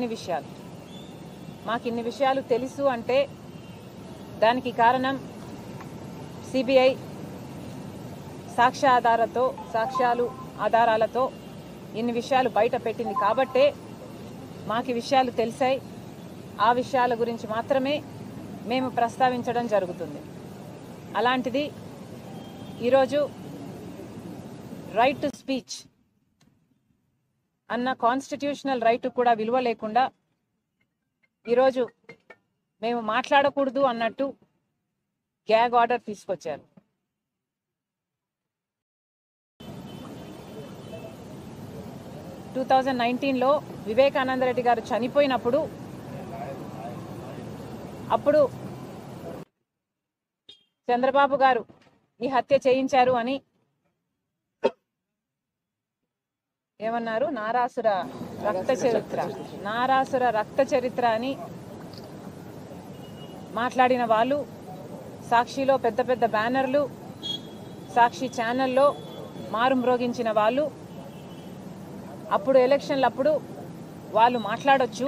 తెలియని విషయాలు. మాకు ఇన్ని విషయాలు తెలుసు అంటే దానికి కారణం సిబిఐ సాక్ష్యాలు ఆధారాలతో ఇన్ని విషయాలు బయట పెట్టింది కాబట్టే మాకు విషయాలు తెలిసాయి. ఆ విషయాల గురించి మాత్రమే మేము ప్రస్తావించడం జరుగుతుంది. అలాంటిది ఈరోజు రైట్ టు స్పీచ్ అన్న కాన్స్టిట్యూషనల్ రైట్ కూడా విలువ లేకుండా ఈరోజు మేము మాట్లాడకూడదు అన్నట్టు గ్యాగ్ ఆర్డర్ తీసుకొచ్చారు. లో వివేకానంద రెడ్డి గారు చనిపోయినప్పుడు అప్పుడు చంద్రబాబు గారు ఈ హత్య చేయించారు అని ఏమన్నారు? నారాసుర రక్త చరిత్ర అని మాట్లాడిన వాళ్ళు, సాక్షిలో పెద్ద పెద్ద బ్యానర్లు, సాక్షి ఛానల్లో మారుమ్రోగించిన వాళ్ళు, అప్పుడు ఎలక్షన్లప్పుడు వాళ్ళు మాట్లాడొచ్చు,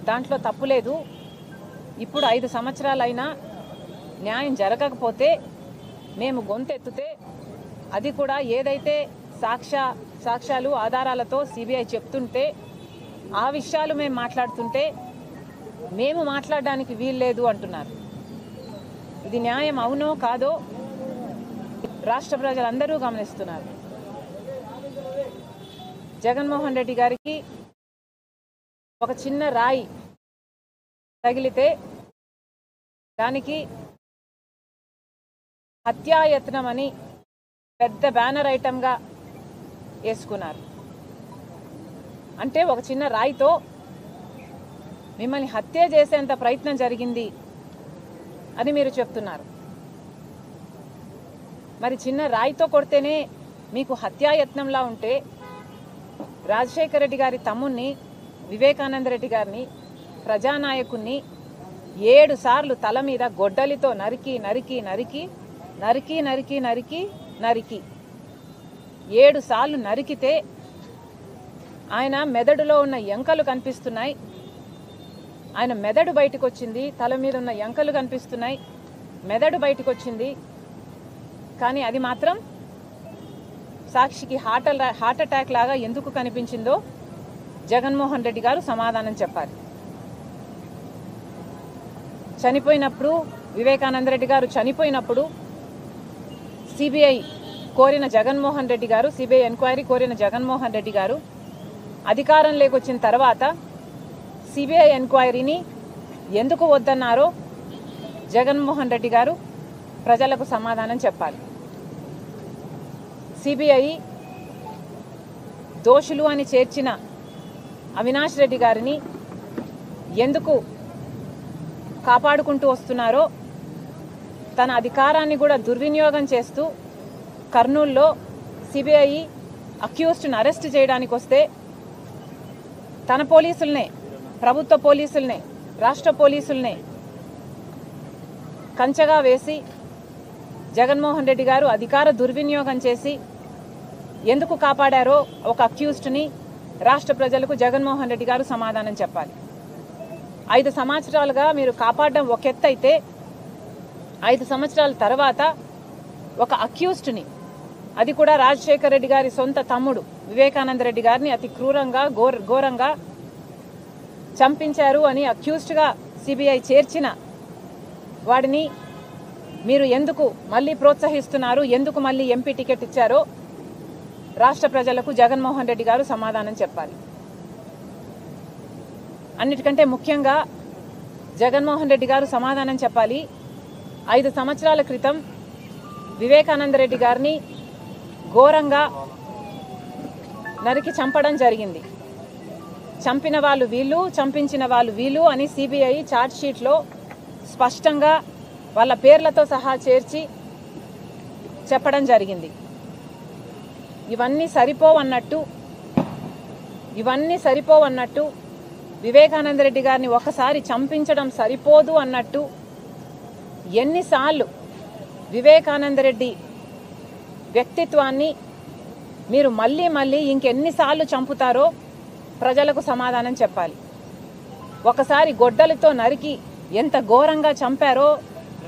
దాంట్లో తప్పులేదు. ఇప్పుడు 5 సంవత్సరాలైనా న్యాయం జరగకపోతే మేము గొంతెత్తితే అది కూడా ఏదైతే సాక్ష్యాలు ఆధారాలతో సిబిఐ చెప్తుంటే ఆ విషయాలు మేము మాట్లాడుతుంటే మేము మాట్లాడడానికి వీల్లేదు అంటున్నారు. ఇది న్యాయం అవునో కాదో రాష్ట్ర ప్రజలందరూ గమనిస్తున్నారు. జగన్మోహన్ రెడ్డి గారికి ఒక చిన్న రాయి తగిలితే దానికి హత్యాయత్నం అని పెద్ద బ్యానర్ ఐటమ్గా వేసుకున్నారు. అంటే ఒక చిన్న రాయితో మిమ్మల్ని హత్య చేసేంత ప్రయత్నం జరిగింది అని మీరు చెప్తున్నారు. మరి చిన్న రాయితో కొడితేనే మీకు హత్యాయత్నంలా ఉంటే రాజశేఖర రెడ్డి గారి తమ్ముణ్ణి, వివేకానంద రెడ్డి గారిని, ప్రజానాయకుణ్ణి 7 సార్లు తల మీద గొడ్డలితో నరికి 7 సార్లు నరికితే ఆయన మెదడులో ఉన్న ఎంకలు కనిపిస్తున్నాయి. ఆయన మెదడు బయటకు వచ్చింది, తల మీద ఉన్న ఎంకలు కనిపిస్తున్నాయి, మెదడు బయటకు వచ్చింది. కానీ అది మాత్రం సాక్షికి హార్ట్ అటాక్ లాగా ఎందుకు కనిపించిందో జగన్మోహన్ రెడ్డి గారు సమాధానం చెప్పాలి. చనిపోయినప్పుడు వివేకానంద రెడ్డి గారు చనిపోయినప్పుడు సిబిఐ కోరిన జగన్మోహన్ రెడ్డి గారు, సిబిఐ ఎంక్వైరీ కోరిన జగన్మోహన్ రెడ్డి గారు అధికారంలోకి వచ్చిన తర్వాత సిబిఐ ఎంక్వైరీని ఎందుకు వద్దన్నారో జగన్మోహన్ రెడ్డి గారు ప్రజలకు సమాధానం చెప్పాలి. సిబిఐ దోషులు అని చేర్చిన అవినాష్ రెడ్డి గారిని ఎందుకు కాపాడుకుంటూ వస్తున్నారో, తన అధికారాన్ని కూడా దుర్వినియోగం చేస్తూ కర్నూలులో సిబిఐ అక్యూజ్డ్ని అరెస్ట్ చేయడానికి వస్తే తన పోలీసులనే, ప్రభుత్వ పోలీసులనే, రాష్ట్ర పోలీసులనే కంచెగా వేసి జగన్మోహన్ రెడ్డి గారు అధికార దుర్వినియోగం చేసి ఎందుకు కాపాడారో ఒక అక్యూజ్డ్ని రాష్ట్ర ప్రజలకు జగన్మోహన్ రెడ్డి గారు సమాధానం చెప్పాలి. 5 సంవత్సరాలుగా మీరు కాపాడడం ఒక ఎత్తు అయితే 5 సంవత్సరాల తర్వాత ఒక అక్యూజ్డ్ని, అది కూడా రాజశేఖర రెడ్డి గారి సొంత తమ్ముడు వివేకానంద రెడ్డి గారిని అతి క్రూరంగా ఘోరంగా చంపించారు అని అక్యూజ్డ్గా సిబిఐ చేర్చిన వాడిని మీరు ఎందుకు మళ్ళీ ప్రోత్సహిస్తున్నారు, ఎందుకు మళ్ళీ ఎంపీ టికెట్ ఇచ్చారో రాష్ట్ర ప్రజలకు జగన్మోహన్ రెడ్డి గారు సమాధానం చెప్పాలి. అన్నిటికంటే ముఖ్యంగా జగన్మోహన్ రెడ్డి గారు సమాధానం చెప్పాలి. 5 సంవత్సరాల క్రితం వివేకానంద రెడ్డి గారిని ఘోరంగా నరికి చంపడం జరిగింది. చంపిన వాళ్ళు వీళ్ళు, చంపించిన వాళ్ళు వీళ్ళు అని సిబిఐ ఛార్జ్ షీట్లో స్పష్టంగా వాళ్ళ పేర్లతో సహా చేర్చి చెప్పడం జరిగింది. ఇవన్నీ సరిపోవన్నట్టు వివేకానంద రెడ్డి గారిని ఒకసారి చంపించడం సరిపోదు అన్నట్టు ఎన్నిసార్లు వివేకానంద రెడ్డి వ్యక్తిత్వాన్ని మీరు మళ్ళీ ఇంకెన్నిసార్లు చంపుతారో ప్రజలకు సమాధానం చెప్పాలి. ఒకసారి గొడ్డలితో నరికి ఎంత ఘోరంగా చంపారో